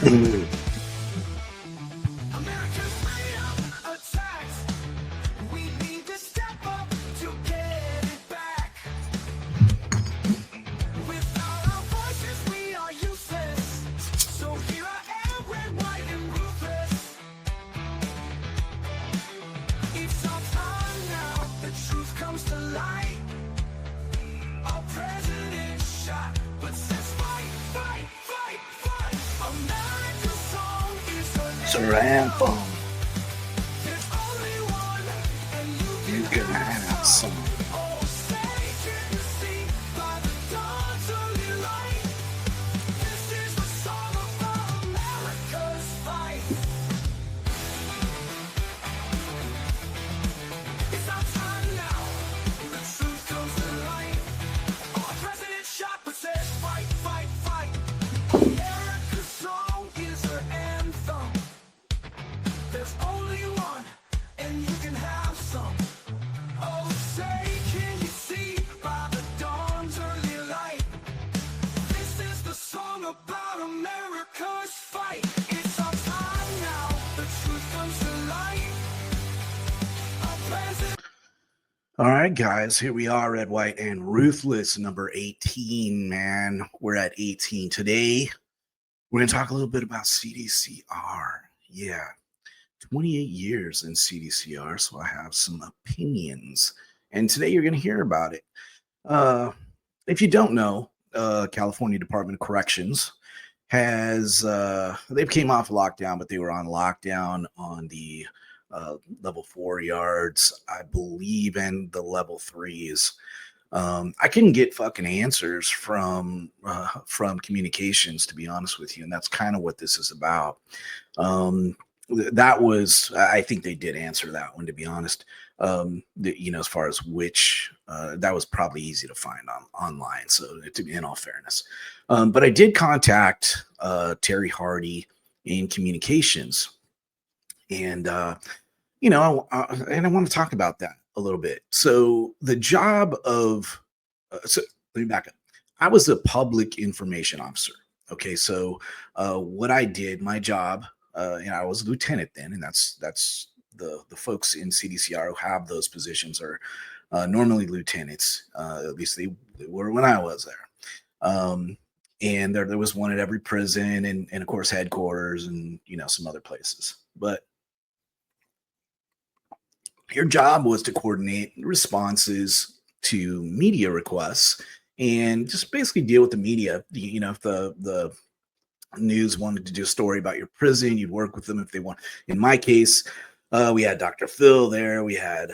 America's freedom attacks. We need to step up to get it back. Without our voices, we are useless. So here I am, red, white, and ruthless. It's our time now. The truth comes to light. Our president shot, but says fight, fight, fight, fight. America's song is her anthem. There's only one, and you can have some. Oh, say, can you see by the dawn's early light? This is the song of America's fight. It's our time now. The truth comes to light. Our president shot, but says fight, fight, fight. America's song is her anthem. There's only one, and you can have some. Oh, say, can you see by the dawn's early light? This is the song about America's fight. It's our time now. The truth comes to light. Our president. All right, guys, here we are, Red, White, and Ruthless, number 18, man. We're at 18 today. We're going to talk a little bit about CDCR. Yeah, 28 years in CDCR, so I have some opinions. And today you're going to hear about it. If you don't know, California Department of Corrections has, they came off lockdown, but they were on lockdown on the level 4 yards, I believe, and the level 3s. I couldn't get fucking answers from communications, to be honest with you, and that's kind of what this is about. That was, I think they did answer that one, to be honest. As far as which, that was probably easy to find online. So, in all fairness, but I did contact Terry Hardy in communications, and and I want to talk about that a little bit. So the job of, so let me back up. I was a public information officer. Okay. So what I did, my job, I was a lieutenant then, and that's the folks in CDCR who have those positions are normally lieutenants. At least they were when I was there. And there was one at every prison and of course headquarters and, some other places. But your job was to coordinate responses to media requests and just basically deal with the media. If the news wanted to do a story about your prison, you'd work with them if they want. In my case, we had Dr. Phil there. We had,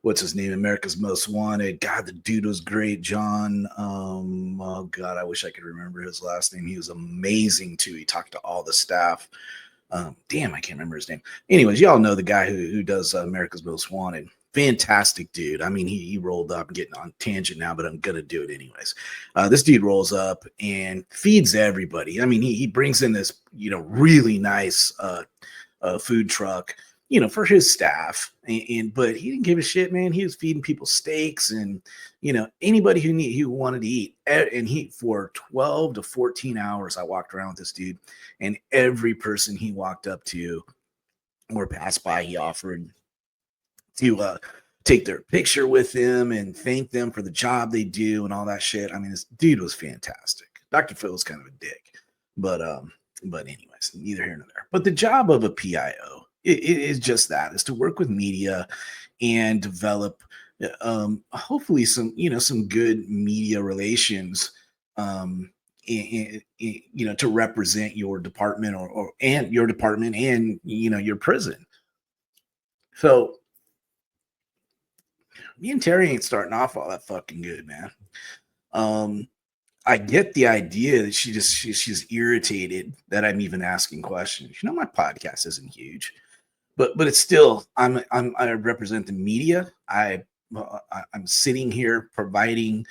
what's his name? America's Most Wanted. God, the dude was great. John. Oh God, I wish I could remember his last name. He was amazing too. He talked to all the staff. Damn, I can't remember his name. Anyways, y'all know the guy who does America's Most Wanted. Fantastic dude. I mean, he rolled up. I'm getting on tangent now, but I'm gonna do it anyways. This dude rolls up and feeds everybody. I mean, he brings in this really nice food truck, for his staff, but he didn't give a shit, man. He was feeding people steaks and anybody who wanted to eat. And he, for 12 to 14 hours, I walked around with this dude, and every person he walked up to or passed by, he offered to take their picture with him and thank them for the job they do and all that shit. I mean, this dude was fantastic. Dr. Phil was kind of a dick, but anyways, neither here nor there. But the job of a PIO it is just that, is to work with media and develop hopefully some good media relations to represent your department and your department and your prison. So me and Terry ain't starting off all that fucking good, man. I get the idea that she's irritated that I'm even asking questions. My podcast isn't huge, but it's still, I represent the media. I'm sitting here providing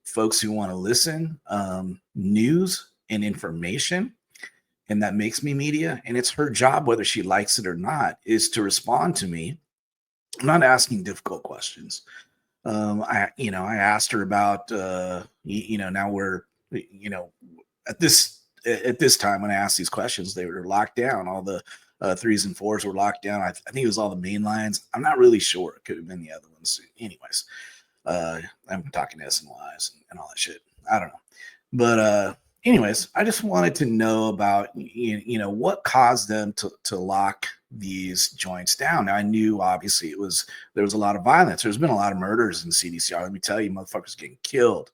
folks who want to listen news and information, and that makes me media. And it's her job, whether she likes it or not, is to respond to me. I'm not asking difficult questions. I asked her about, now we're you know, at this time when I asked these questions, they were locked down. All the threes and fours were locked down. I think it was all the main lines. I'm not really sure. It could have been the other ones. Anyways, I'm talking SNYs and all that shit. I don't know. But anyways, I just wanted to know about what caused them to lock these joints down. Now I knew obviously there was a lot of violence. There's been a lot of murders in CDCR. Let me tell you, motherfuckers getting killed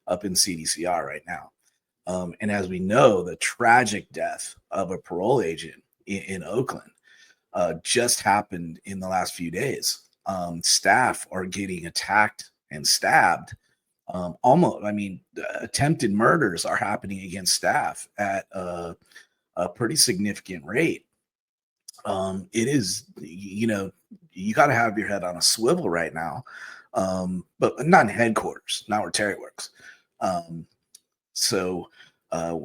up in CDCR right now. And as we know, the tragic death of a parole agent in Oakland just happened in the last few days. Staff are getting attacked and stabbed. Almost, I mean, attempted murders are happening against staff at a pretty significant rate. It is, you got to have your head on a swivel right now, but not in headquarters, not where Terry works. So, uh,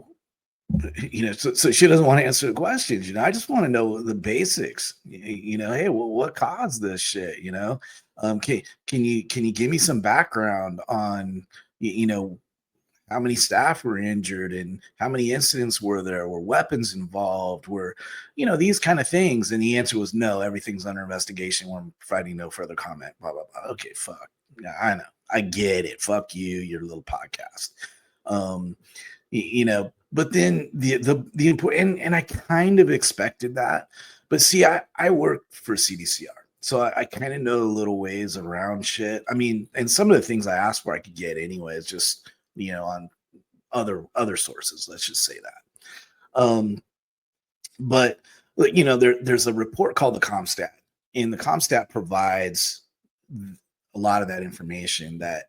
so she doesn't want to answer the questions. I just want to know the basics. Hey, well, what caused this shit? Can you give me some background on how many staff were injured and how many incidents were there? Were weapons involved? Were these kind of things? And the answer was no. Everything's under investigation. We're providing no further comment. Blah blah blah. Okay, fuck. Yeah, I know. I get it. Fuck you. Your little podcast. Um, but then the important, and I kind of expected that, but see, I work for CDCR, so I kind of know the little ways around shit. I mean, and some of the things I asked for I could get anyway. It's just on other sources. Let's just say that. But there's a report called the ComStat, and the ComStat provides a lot of that information that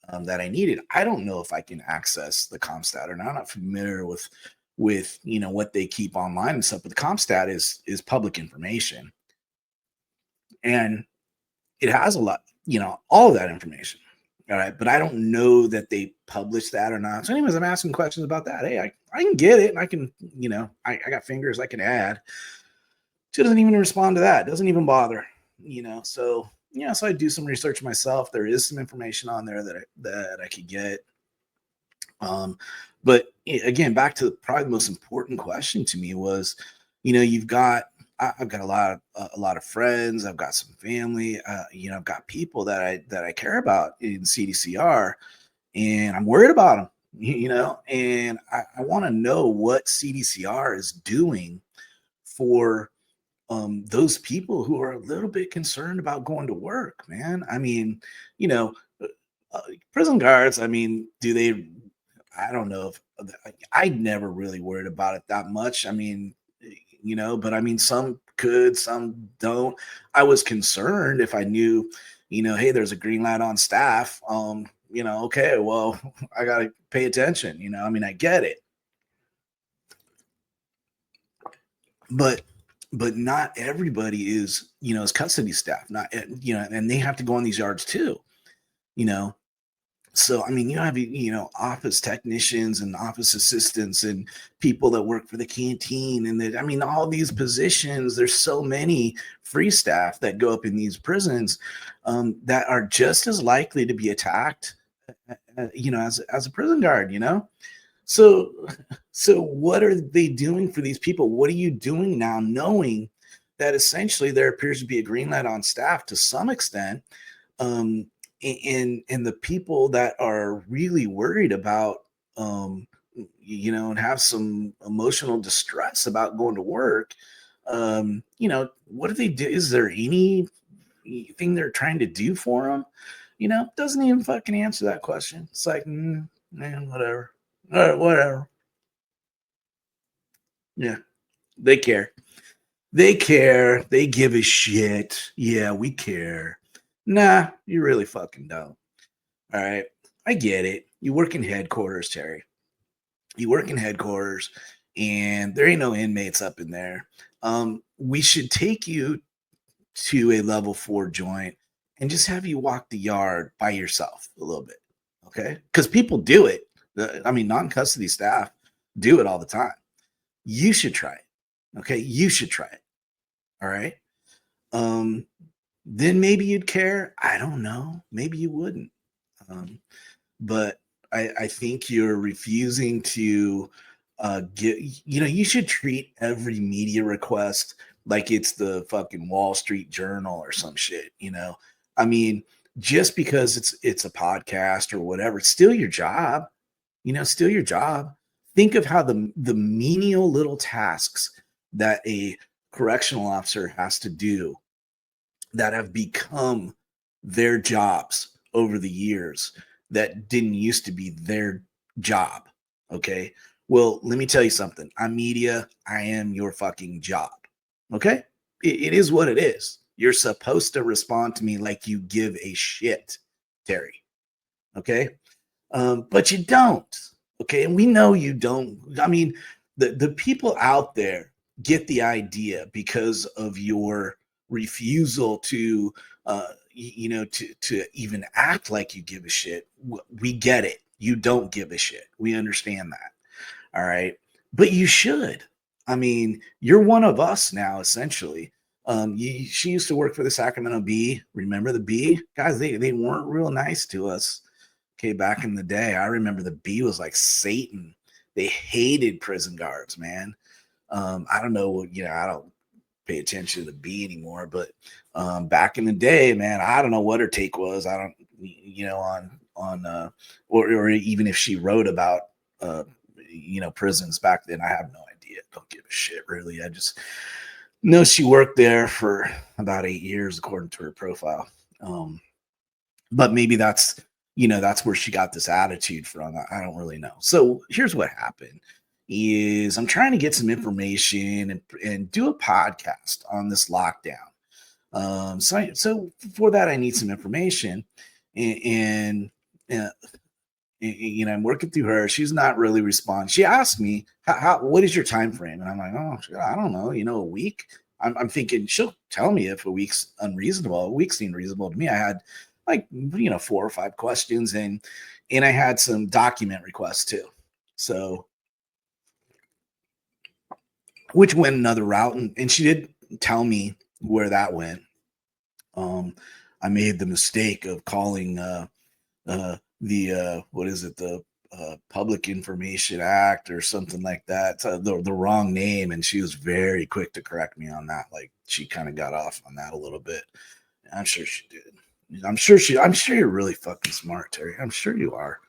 I needed. I don't know if I can access the ComStat or not. I'm not familiar with what they keep online and stuff, but the ComStat is public information, and it has a lot, all of that information. All right, but I don't know that they publish that or not. So, anyways, I'm asking questions about that. Hey, I can get it, and I can, I got fingers I can add. She doesn't even respond to that. Doesn't even bother, So so I do some research myself. There is some information on there that I could get. But again, back to probably the most important question to me was, I've got a lot of friends. I've got some family. I've got people that I care about in CDCR, and I'm worried about them. And I want to know what CDCR is doing for those people who are a little bit concerned about going to work, man. I mean, you know, uh, prison guards, I mean, do they, I don't know if I never really worried about it that much. I mean, but I mean, some could, some don't. I was concerned if I knew, hey, there's a green light on staff. Okay, well, I got to pay attention. I mean, I get it, but not everybody is custody staff. Not and they have to go on these yards too. You know, so I mean, you have office technicians and office assistants and people that work for the canteen, and that I mean, all these positions. There's so many free staff that go up in these prisons that are just as likely to be attacked, as a prison guard. So, what are they doing for these people? What are you doing now, knowing that essentially there appears to be a green light on staff to some extent, um, and the people that are really worried about, and have some emotional distress about going to work, what do they do? Is there anything they're trying to do for them? Doesn't even fucking answer that question. It's like, man, whatever. All right, whatever. Yeah, they care. They care. They give a shit. Yeah, we care. Nah, you really fucking don't. All right. I get it. You work in headquarters, Terry. You work in headquarters, and there ain't no inmates up in there. We should take you to a level 4 joint and just have you walk the yard by yourself a little bit. Okay. Because people do it. I mean, non custody staff do it all the time. You should try it. Okay. You should try it. All right. Um, then maybe you'd care. I don't know. Maybe you wouldn't. Um, but I think you're refusing to get, you should treat every media request like it's the fucking Wall Street Journal or some shit. I mean, just because it's a podcast or whatever, it's still your job, still your job. Think of how the menial little tasks that a correctional officer has to do that have become their jobs over the years that didn't used to be their job. Okay. Well, let me tell you something. I'm media. I am your fucking job. Okay. It is what it is. You're supposed to respond to me like you give a shit, Terry. Okay. But you don't. Okay. And we know you don't. I mean, the people out there get the idea because of your refusal to to even act like you give a shit. We get it. You don't give a shit. We understand that. All right. But you should. I mean, you're one of us now, essentially. She used to work for the Sacramento Bee. Remember the Bee? Guys, they weren't real nice to us. Okay, back in the day. I remember the Bee was like Satan. They hated prison guards, man. I don't know, I don't pay attention to the Bee anymore, but back in the day, man, I don't know what her take was. I don't, on or even if she wrote about prisons back then. I have no idea. Don't give a shit, really. I just know she worked there for about 8 years, according to her profile. But maybe that's where she got this attitude from. I don't really know. So here's what happened is I'm trying to get some information and do a podcast on this lockdown. So for that, I need some information, and I'm working through her. She's not really responding. She asked me, what is your time frame? And I'm like, oh, I don't know, a week. I'm thinking she'll tell me if a week's unreasonable. A week seemed reasonable to me. I had like 4 or 5 questions, and I had some document requests too. So, which went another route, and she did tell me where that went. I made the mistake of calling the what is it, the Public Information Act or something like that, the wrong name, and she was very quick to correct me on that. Like, she kind of got off on that a little bit. I'm sure she did. I'm sure you're really fucking smart, Terry. I'm sure you are.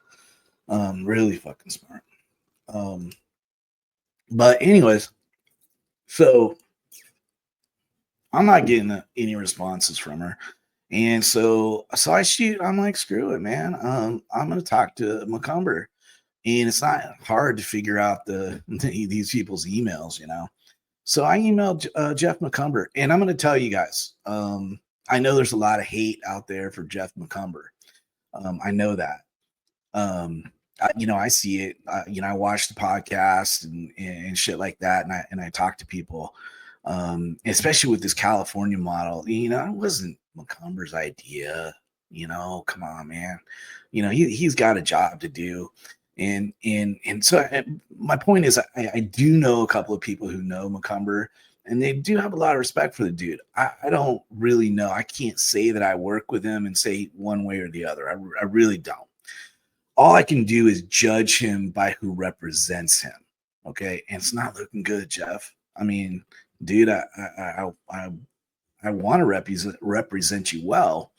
Really fucking smart. But anyways, so I'm not getting any responses from her. And so I'm like, screw it, man. I'm gonna talk to McCumber. And it's not hard to figure out these people's emails. So I emailed Jeff McCumber, and I'm going to tell you guys. I know there's a lot of hate out there for Jeff McCumber. I know that. I see it. I watch the podcast and shit like that, and I talk to people, especially with this California model. It wasn't McCumber's idea. Come on, man. He's got a job to do. And so my point is, I do know a couple of people who know McCumber, and they do have a lot of respect for the dude. I don't really know. I can't say that I work with him and say one way or the other. I really don't. All I can do is judge him by who represents him. Okay, and it's not looking good, Jeff. I mean, dude, I want to represent you well,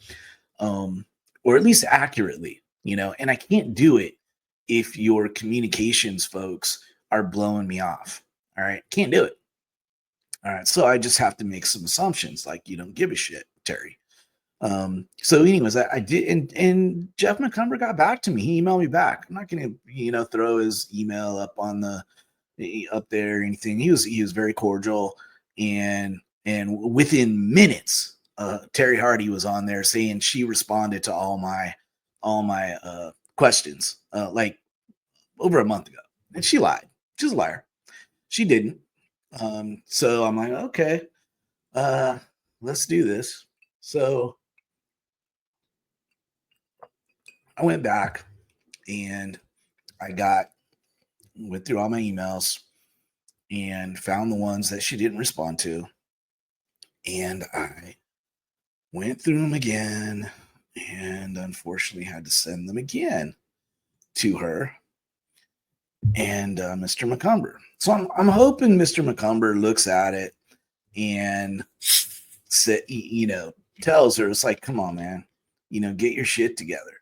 or at least accurately, and I can't do it if your communications folks are blowing me off. All right. Can't do it. All right. So I just have to make some assumptions like you don't give a shit, Terry. So anyways, I did, and Jeff McCumber got back to me. He emailed me back. I'm not gonna, throw his email up on up there or anything. He was very cordial, and within minutes, Terry Hardy was on there saying she responded to all my questions like over a month ago, and she lied. She's a liar. She didn't. So I'm like, okay, let's do this. So I went back and went through all my emails and found the ones that she didn't respond to, and I went through them again, and unfortunately had to send them again. to her and Mr. McCumber. So I'm hoping Mr. McCumber looks at it and tells her, it's like, come on, man, get your shit together.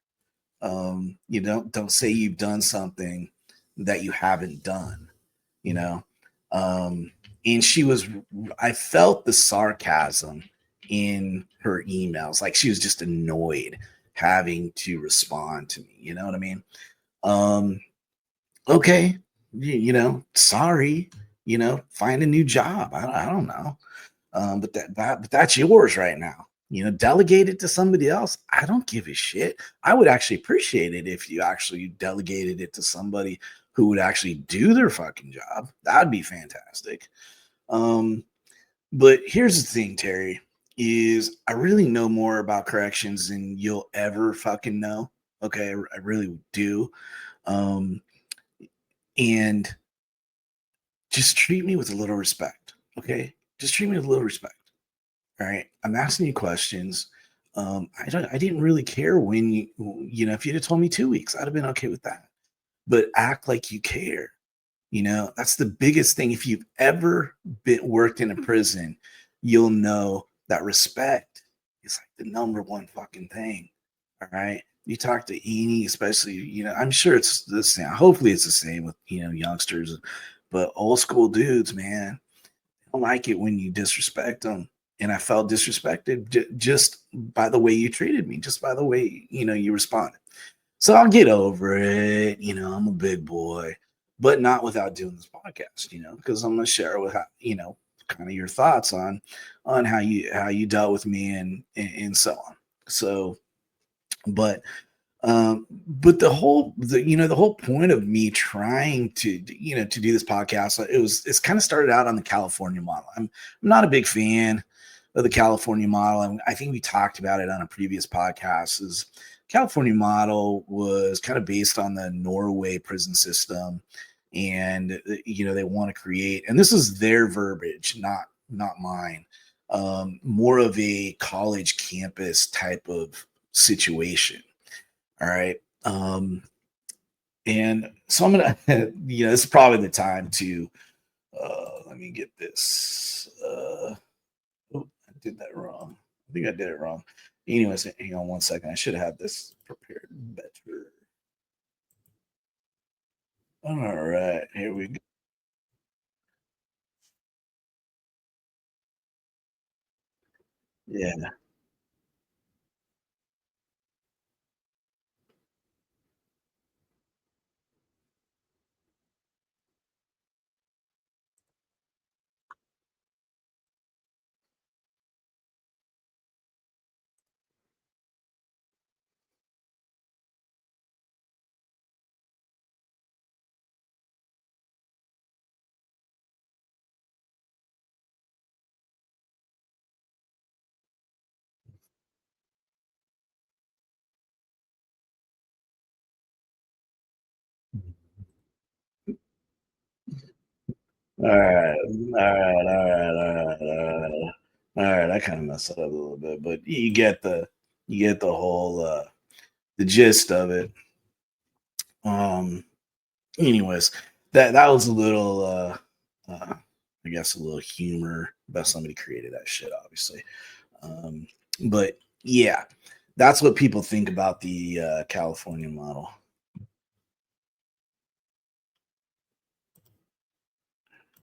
You don't say you've done something that you haven't done, you know. And I felt the sarcasm in her emails, like she was just annoyed having to respond to me. You know what I mean? Um, okay, sorry, find a new job. I don't know. But that's yours right now. Delegate it to somebody else. I don't give a shit. I would actually appreciate it if you actually delegated it to somebody who would actually do their fucking job. That'd be fantastic. But here's the thing, Terry, is I really know more about corrections than you'll ever fucking know. Okay, I really do. Um, and just treat me with a little respect. Okay, just treat me with a little respect. All right, I'm asking you questions. I didn't really care when if you'd have told me 2 weeks, I'd have been okay with that. But act like you care. That's the biggest thing. If you've ever been worked in a prison, you'll know that respect is like the number one fucking thing. All right. You talk to any, especially, I'm sure it's the same. Hopefully it's the same with, youngsters, but old school dudes, man, I don't like it when you disrespect them. And I felt disrespected just by the way you treated me, just by the way, you responded. So I'll get over it. I'm a big boy, but not without doing this podcast, because I'm going to share with kind of your thoughts on how you dealt with me and so on. So, but the whole point of me trying to do this podcast, it's kind of started out on the California model. I'm not a big fan of the California model, and I think we talked about it on a previous podcast. Is California model was kind of based on the Norway prison system, and they want to create, and this is their verbiage, not mine, more of a college campus type of situation. All right. And so I'm gonna, this is probably the time to let me get this. Oh, I did that wrong. I think I did it wrong. Anyways, hang on one second. I should have had this prepared better. All right, here we go. Yeah. All right, all right, all right, all right, all right. All right, I kind of messed it up a little bit, but you get the whole the gist of it. Um, anyways, that was a little I guess a little humor about somebody created that shit, obviously. Um, but yeah, that's what people think about the California model.